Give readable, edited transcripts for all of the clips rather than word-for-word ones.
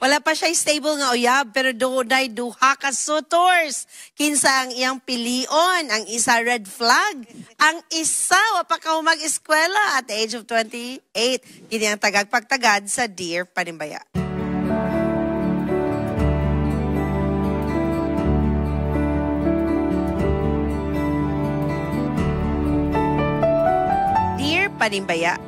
Wala pa siya stable nga uyab, pero doonay duha ka suitors. Kinsa ang iyang pilion, ang isa red flag, ang isa wa pa ka mag-eskwela at the age of 28. Kini ang tagagpagtagad sa Dear Panimbaya. Dear Panimbaya,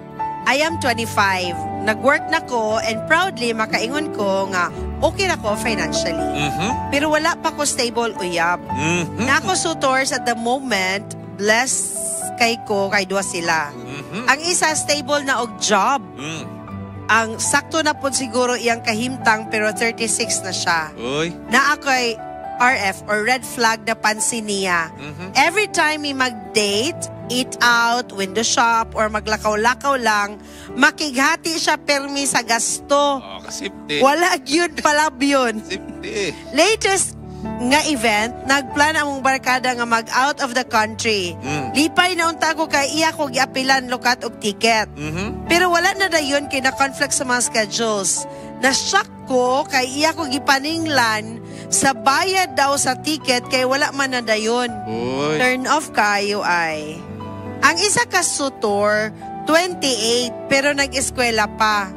I am 25. Nag-work na ko and proudly makaingon ko nga okay na ko financially. Pero wala pa ko stable uyab. Na ako suitors at the moment, blessed kay ko, kay duwa sila. Ang isa stable na og job. Ang sakto na po siguro iyang kahimtang pero 36 na siya. Na ako'y RF or red flag na pansin niya. Every time may mag-date, eat out, window shop, or maglakaw-lakaw lang, makighati siya permi sa gasto. Kasipti. Wala yun pala yun. Kasipti. Latest nga event, nagplan among barkada nga mag-out of the country. Lipay na unta ko kay iya ko giapilan lokat og ticket. Pero wala na dayon kay na-conflict sa mga schedules. Na-shock ko kay iya ko gipaninglan sa bayad daw sa ticket kay wala man na dayon. Turn off kayo ay. Ang isa ka sutor, 28, pero nag-eskwela pa.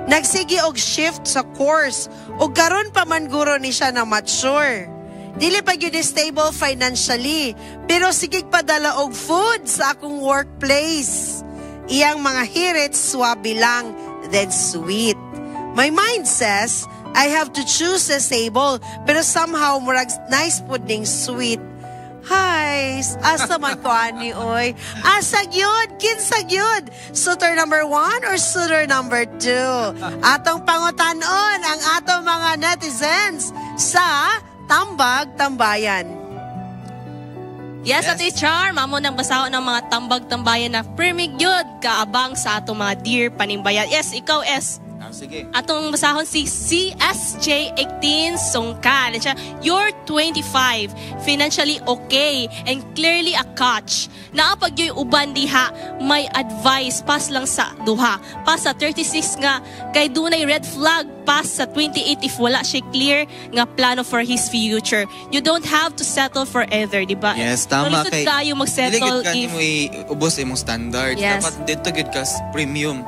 Nagsigi og shift sa course, ug karon pa man guro ni siya na mature. Dili pa gyud stable financially, pero sigig padala og food sa akong workplace. Iyang mga hirit swabe lang, then sweet. My mind says, I have to choose a stable, pero somehow murag nice pudding sweet. Hi, asa man ko ani oy. Asa gyud, kinsa gyud? Suitor number 1 or suitor number 2? Atong pangutanon ang atong mga netizens sa Tambag Tambayan. Yes, Ate Char, mamo nang basahon ng mga tambag-tambayan na primig gyud kaabang sa atong mga Dear Panimbayan. Yes, ikaw Sige. atong basahon si CSJ18 Songkan. You're 25, financially okay, and clearly a catch. Naapag yo'y uban diha, may advice pas lang sa duha. Pas sa 36 nga, kay dunay red flag. Pas sa 28 if wala siya clear nga plano for his future. You don't have to settle for either, di ba? Yes, tama. Kay tayo mag-settle if... Dili ubos imong standard. Yes. Dapat dito gid ka premium.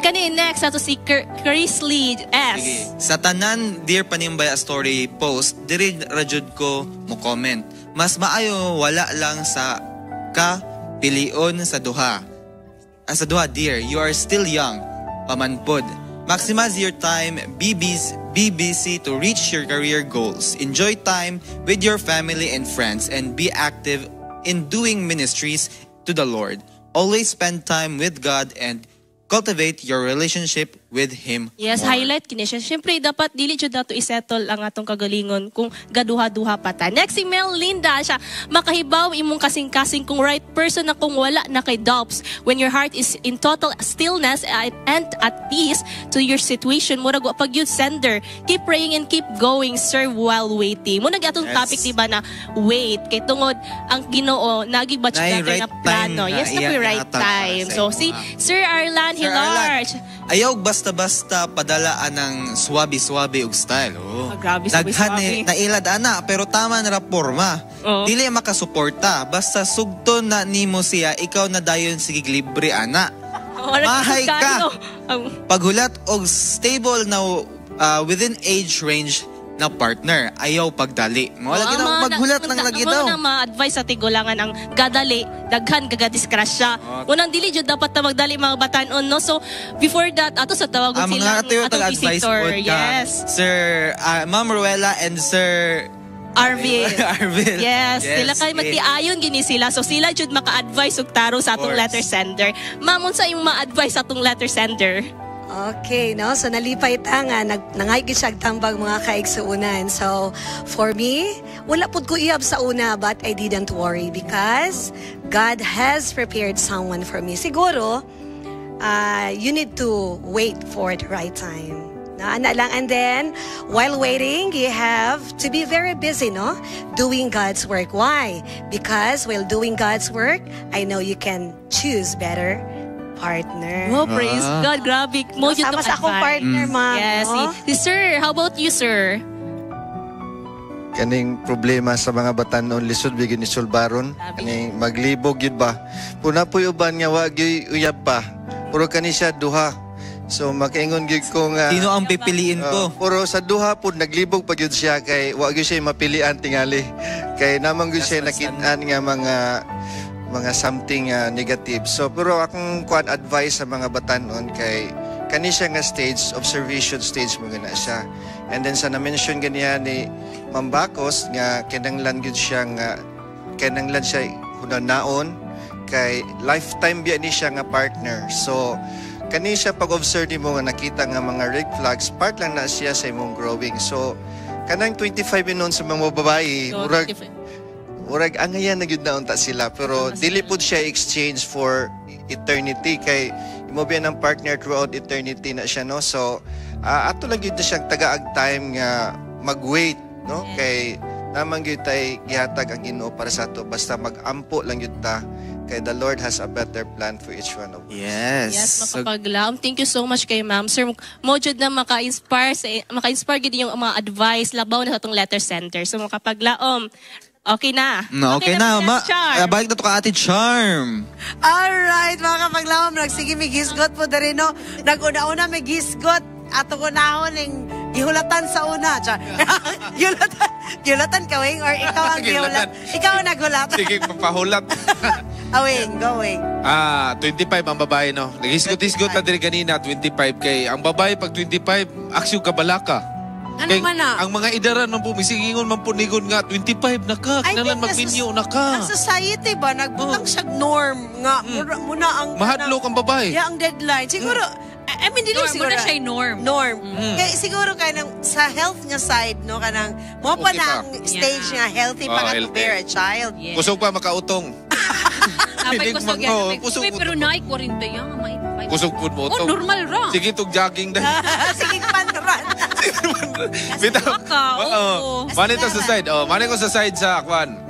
Kani next ato si Chris Lee S. Sige. Sa tanan Dear Panimbaya story post, diri rajud ko mo comment. Mas maayo wala lang sa pilion sa duha. Sa duha, dear, you are still young. Pamanpod. Maximize your time, be busy to reach your career goals. Enjoy time with your family and friends and be active in doing ministries to the Lord. Always spend time with God and cultivate your relationship with Him. Yes, more. highlight kini siya. Siyempre, dapat dili jud dato isettle ang atong kagalingon kung gaduha-duha pa ta. Next, si Mel Linda, siya, makahibaw imong kasing-kasing kung right person na kung wala na kay doubts. When your heart is in total stillness and at peace to your situation, murag wa pag yun sender. Keep praying and keep going, serve while waiting. Muna atong topic, diba, na wait. Kay tungod, ang Ginoo, nagibach natin right na plano. Yes, na po right time. So, si Sir Arlan Hilarge. Ayaw basta-basta padalaan ng swabe-swabe og style. Grabe, Daghan nailad ana pero tama na raporma. Dili makasuporta basta sugton na nimo siya, ikaw na dayon sige libre ana. Mahay ka. Paghulat og stable na within age range na partner, ayaw pagdali. Wala ginang maghulat ng lagi daw. Muna ma-advise sa tigulangan ang gadali, daghan kagadiskrasya. Unang dili jud dapat na magdali mga batanon, no? So, before that, ato sa tawagon sila atong visitor. Yes. Sir Ma'am Ruela and Sir Arvin. Arvin. Yes, sila kay magtiayon gini sila. So sila jud maka-advise og tarong sa atong letter sender. Ma'am, unsa imong ma-advise sa atong letter sender? Okay, no? So nalipay ta nga, nangaygi siya tambag mga kaigsuunan. So, for me, wala pud ko iyab sa una, but I didn't worry because God has prepared someone for me. Siguro, you need to wait for the right time. Ana lang. And then, while waiting, you have to be very busy, no? Doing God's work. Why? Because while doing God's work, I know you can choose better partner. Oh, praise God. Grabe. Mo yun Sama sa akong partner, ma'am. Yes. no? Sir, how about you, sir? Kaning problema sa mga batanon lisod bigin ni sulbaron kaning maglibog yun ba puna po uban nga wa gyud uyab pa puro kani siya duha so makaingon gyud ko nga Sino ang pipiliin ko? puro sa duha po naglibog pa gyud siya kay wa gyud siya mapilian tingali kay namang gyud siya nakit-an nga mga something negative so pero akong kuan advice sa mga batanon kay kani siya nga stage observation stage mo na siya and then sa na-mention ganiya ni Mambakos nga kinanglan gyud siya nga kinanglan siya hunanaon kay lifetime biya ni siya nga partner so kani siya pag-observe mo nga nakita nga mga red flags part lang na siya sa imong growing so kanang 25 minuon sa mga babae urag angayan na gyud na unta sila pero dili pud siya exchange for eternity kay imo biya ng partner throughout eternity na siya no so ato lang gyud na siyang tagaag time nga mag-wait no kay namang gyud tay gihatag ang Ginoo para sa ato basta mag-ampo lang gyud ta kay the Lord has a better plan for each one of us. Yes. Yes, So, makapaglaom. Thank you so much kay ma'am. Sir, mo jud na maka-inspire gid yung mga advice labaw na sa atong letter center. So makapaglaom. Okay na. okay na. Char. Balik na to ka Ate Charm. Alright, mga kapaglawam, nagsige may gisgot po dari no. Nag-una-una may gisgot. Ato ko nahon ng gihulatan sa una. Gihulatan ka, Wing? Or ikaw ang gihulat? Ikaw ang naghulat? Sige, papahulat. Wing, go, Wing. 25 ang babae, no? Nag-isgot-isgot na din kanina, 25 kay. Ang babae, pag 25, aksyo kabalaka. Ano man na? Ang mga idaran man po, misigingon man po nigon nga, 25 na ka, kinalan magminyo na ka. Ang society ba, nagbutang siya norm nga, muna ang... Mahadlok ang babae. Yeah, ang deadline. Siguro, I mean, dili siguro. Muna siya norm. Kaya siguro kanang sa health nga side, no, kanang mo pa Okay na pa. ang stage nga healthy pa ka to healthy. bear a child. Yes. Kusog pa makautong. Napay kusog yan. kusog Uy, pero naik 40 yan. Kusog po mo Oh, utong. normal ra. Sige, itong jogging dahil. Sige, panran. baka, oo. Manito sa side. Manito sa side sa kwan.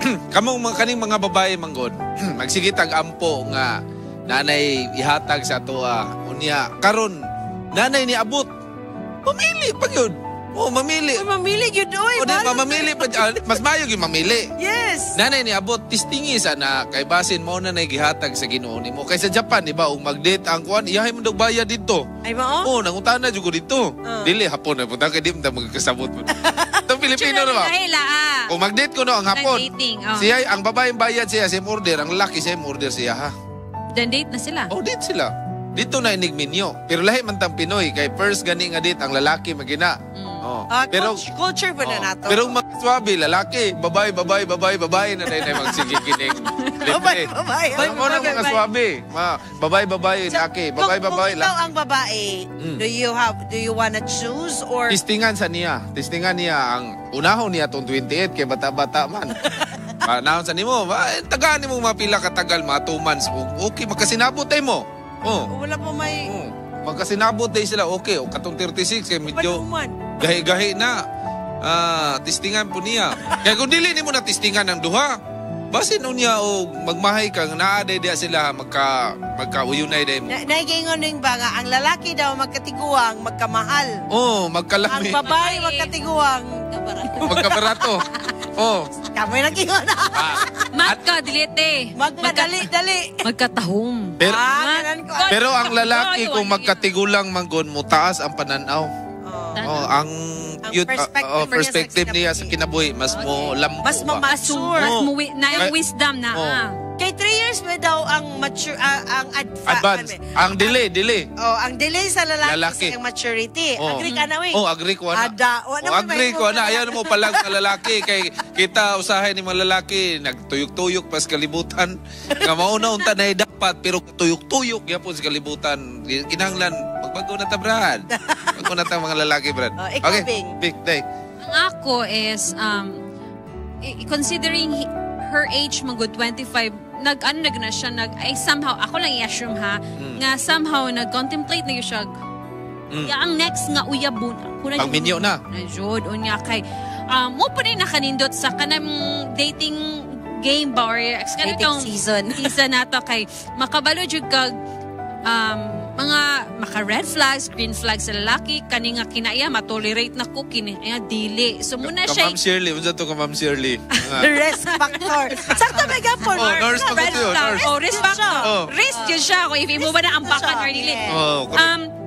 Kaning mga babae manggod. Magsigitag ampo nga nanay ihatag sa toa. Unya karon nanay ni abot. Mamili pa yun. Mamili. Mamili yun, oy. O di mamili pa. Mas mayo yung mamili. Yes. Nanay ni abot tistingi sana kay basin mo na gihatag sa Ginoo nimo. Kay sa Japan di ba ug mag-date ang kuan iyahay mo dog bayad dito. Ay ba? Nangutana jud ko dito. Dili hapon na punta kay di mo magkasabot mo. Itong Pilipino na ba? Kung mag-date ko no ang hapon. Dating, Siya ang babaeng bayad siya same order, ang lalaki same order siya ha. Then date na sila. Date sila. Dito na inigminyo. Pero lahi man tang Pinoy kay first gani nga date ang lalaki magina. Pero Culture ba na nato? pero mga swabe, lalaki, babae na magsige kining. Babae. Ano na mga swabe? Babae, laki, babae, Kung ikaw laki. ang babae, do you wanna choose or... Tistingan niya ang unahon niya tong 28 kay bata-bata man. Panahon sa nimo, tagaan nimo mapila katagal, mga 2 months. Okay, magkasinabot tayo mo. Wala pa may... Magkasinabot tayo sila, okay. O katong 36 kay medyo gahi-gahi na. Tistingan po niya. Kaya kung dili nimo na tistingan ng duha, basin niya o magmahay kang naaday dia sila magkauyunay day mo. Naigingon ng ba nga, ang lalaki daw magkatiguang, magkamahal. Magkalami. Ang babae magkatiguang. Magkabarato. Kamoy nagingon na. Magka, dilete. Magmadali-dali. Magkatahom. Ganun ko. Pero ang lalaki kung magkatigulang manggon mo, taas ang pananaw. Ang perspective niya sa kinabuhi, mas mo lambo. Mas mamature. Na yung wisdom na. Kay 3 years ba daw ang mature, ang Advance. Ang delay. ang delay sa lalaki sa maturity. Agree ka na, Wing? Agree ko na. Agree ko na. Ayaw mo palag sa lalaki. Kay kita usahay ni mga lalaki, nagtuyok-tuyok pa sa kalibutan. Nga mauna-unta na dapat, pero tuyok-tuyok yapon sa kalibutan. Kinahanglan, magbago na ta, Brad. Magbago na ta mga lalaki, Brad. Ikaw, Bing. Big day. Ang ako is, considering her age, mga 25, nag-ano na siya, somehow, ako lang i-assume ha, nga somehow nag-contemplate na siya, ang next nga uyabon, pagminyo na. Jod, unya kay, mo pa rin nakanindot sa kanang dating game ba, or Dating season. Season na to, kay makabalo jud kag, mga maka-red flags, green flags sa lalaki, kani nga kinaya, matolerate na ko, kini dili. So muna siya, Ma'am Shirley, unsa to ka Ma'am Shirley? Risk factor. Sakto may gapon. Oh, nurse pa red ko yun, flag. nurse. Oh, risk factor. Oh. Risk yun siya. Kung if mo ba na ambakan or dili. Oh,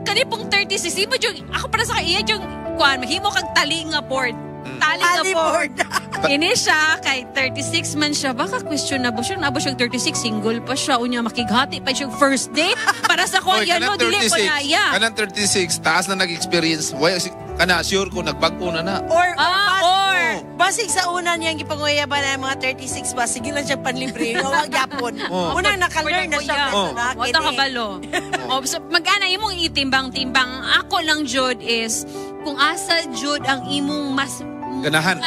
Kani pong 36, mo yung, ako para sa kaiya yung, kuan, mahimo kag tali nga board. Tali nga board. Ini siya, kay 36 man siya, baka questionable siya. Nabo siyang 36, single pa siya. Unya, makighati pa siyang first date. Para sa kuan, yan no, dili ko na, yeah. Kanang 36, taas na nag-experience. Kana, sure ko, nagbago na. Or basig sa una niyang gipanguyaban ng mga 36 ba, sige lang siya panlibre. Huwag yapon. Unang nakalearn na siya. Wata kabalo. So, mag-ana, imong itimbang-timbang. Ako lang, Jud, is, kung asa, Jud, ang imong mas Ganahan.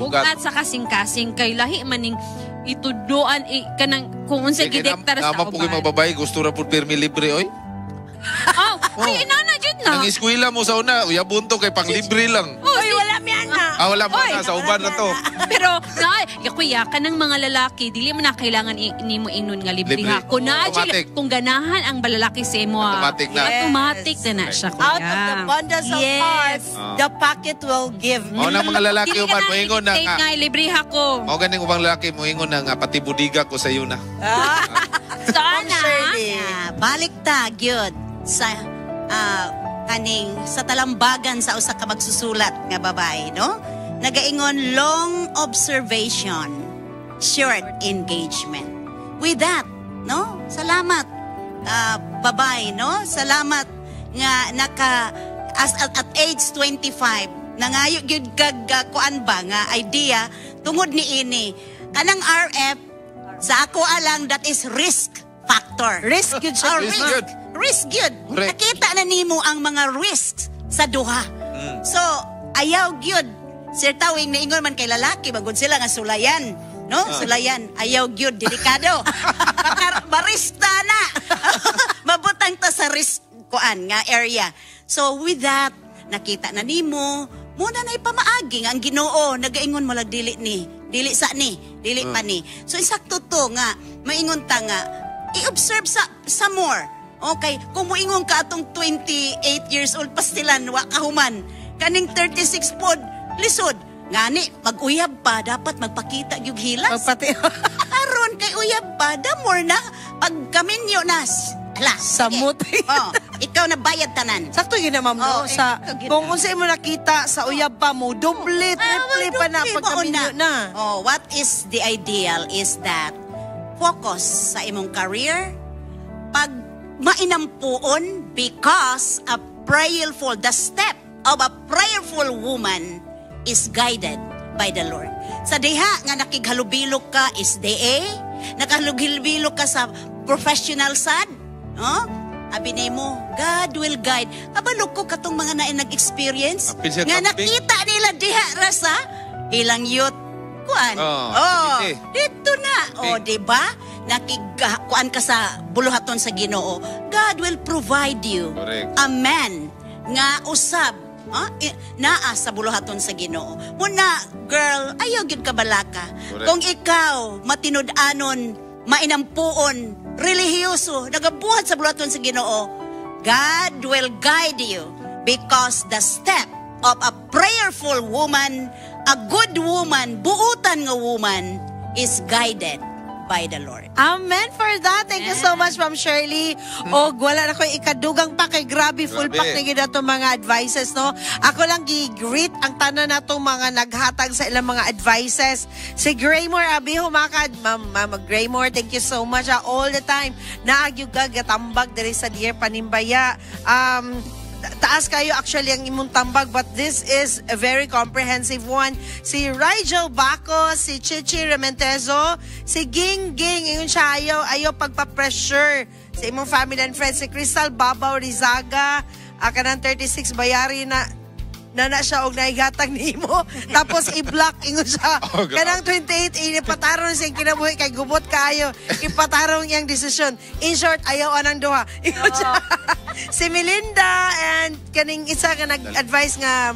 Bugat sa kasing-kasing kay lahi maning ituduan kanang kung unsa gidektar sa uban. Tama po yung mga babae, gusto ra po pirmi libre, oy. Ay, inana Jud na. Nang eskwela mo sa una, uyabunto kay pang libre lang. Uy, wala miyan na. Wala mo na, sa uban na to. Pero, kuya, kanang mga lalaki, dili mo na kailangan nimo inon nga libre ha. Kung kung ganahan ang balalaki sa imo, automatic na. Automatic na siya, kuya. Out of the bundles of cards, the pocket will give. Mao na mga lalaki uban mo ingon na nga libre ako. mao ganing ubang lalaki mo ingon na nga pati budiga ko sa iyo na. Sana. Balik ta gyud sa kaning sa talambagan sa usa ka magsusulat nga babae, no? Nagaingon long observation, short engagement. With that, no? Salamat babae, no? Salamat nga at age 25 nangayo gyud kag kuan ba nga idea tungod ni ini kanang RF sa ako alang that is risk factor. Risk yun siya. Risk yun. Nakita na nimo ang mga risks sa duha. So, ayaw gyud. Sir Tawing naingon man kay lalaki, bagod sila nga sulayan. No? Sulayan. Ayaw gyud. Delikado. Barista na. Mabutang ta sa risk kuan nga area. So, with that, nakita na nimo, muna na ipamaagi nga ang Ginoo, nagaingon mo lang dili ni. Dili sa ni. Dili pa ni. So, insakto to nga, maingon ta nga, i-observe sa more. Okay, kung muingon ka atong 28 years old pastilan, wa kahuman. Kaning 36 pod, lisod. Ngani, mag-uyab pa, dapat magpakita yung hilas. Aron kay uyab pa, the more na, pag kaminyo nas. Ala, samot. Ikaw na bayad tanan. Sakto yun na, ma'am. Kung unsa mo nakita sa uyab pa mo, doble, triple pa na pag kaminyo na. What is the ideal is that focus sa imong career, pag mainampuon because the step of a prayerful woman is guided by the Lord. Sa diha nga nakighalubilo ka is DA, nakahalubilo ka sa professional side, no? Abi nimo, God will guide. Kabalo ko katong mga nag-experience nga nakita nila diha rasa ilang youth kuan. Dito na. Di ba? Nakikuan ka sa buluhaton sa Ginoo. God will provide you a man nga usab naa sa buluhaton sa Ginoo. Muna, girl, ayaw gyud ka balaka. Kung ikaw matinud-anon, mainampuon, relihiyoso, nagabuhat sa buluhaton sa Ginoo, God will guide you because the step of a prayerful woman, a good woman, buutan nga woman, is guided by the Lord. Amen for that. Thank you so much, Ma'am Shirley. O, wala na ko ikadugang pa kay grabe, full pack na yun na itong mga advices, no? Ako lang gi-greet ang tanan na itong mga naghatag sa ilang mga advices. Si Graymore, abi humakad. Ma'am Graymore, thank you so much. All the time, naagyugag gatambag diri sa Dear Panimbaya. Taas kayo actually ang imong tambag, but this is a very comprehensive one. Si Rigel Baco, si Chichi Rementezo, si Ging, ingon siya ayaw pagpa-pressure sa imong family and friends. Si Crystal Babaw Rizaga, kanang 36 bayari na siya og naigatag nimo tapos i-block ingon siya kanang 28 pataron siyang kinabuhi kay gubot kaayo ipatarong iyang desisyon. In short, ayaw anang duha ingon siya. Si Melinda and kaning isa nga nag-advise nga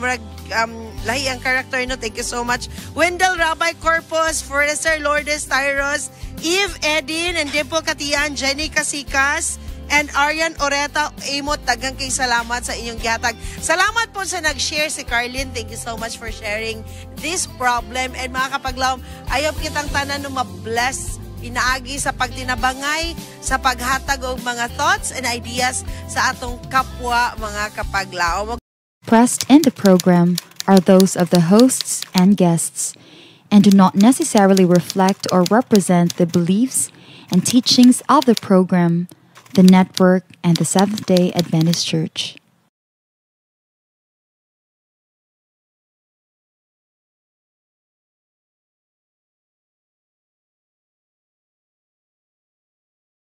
lahi ang character, no? Thank you so much. Wendell Rabbi Corpus, Forrester Lourdes Tyros, Eve Edin and Dimple Katian, Jenny Casikas, And Arian Oreta, Amot, daghang kay salamat sa inyong gihatag. Salamat po sa nag-share si Carlin. Thank you so much for sharing this problem. And mga kapaglaom, ayaw kitang tanan no ma-bless inaagi sa pagtinabangay, sa paghatag og mga thoughts and ideas sa atong kapwa mga kapaglaom. Expressed in the program are those of the hosts and guests and do not necessarily reflect or represent the beliefs and teachings of the program, the network, and the Seventh-day Adventist Church.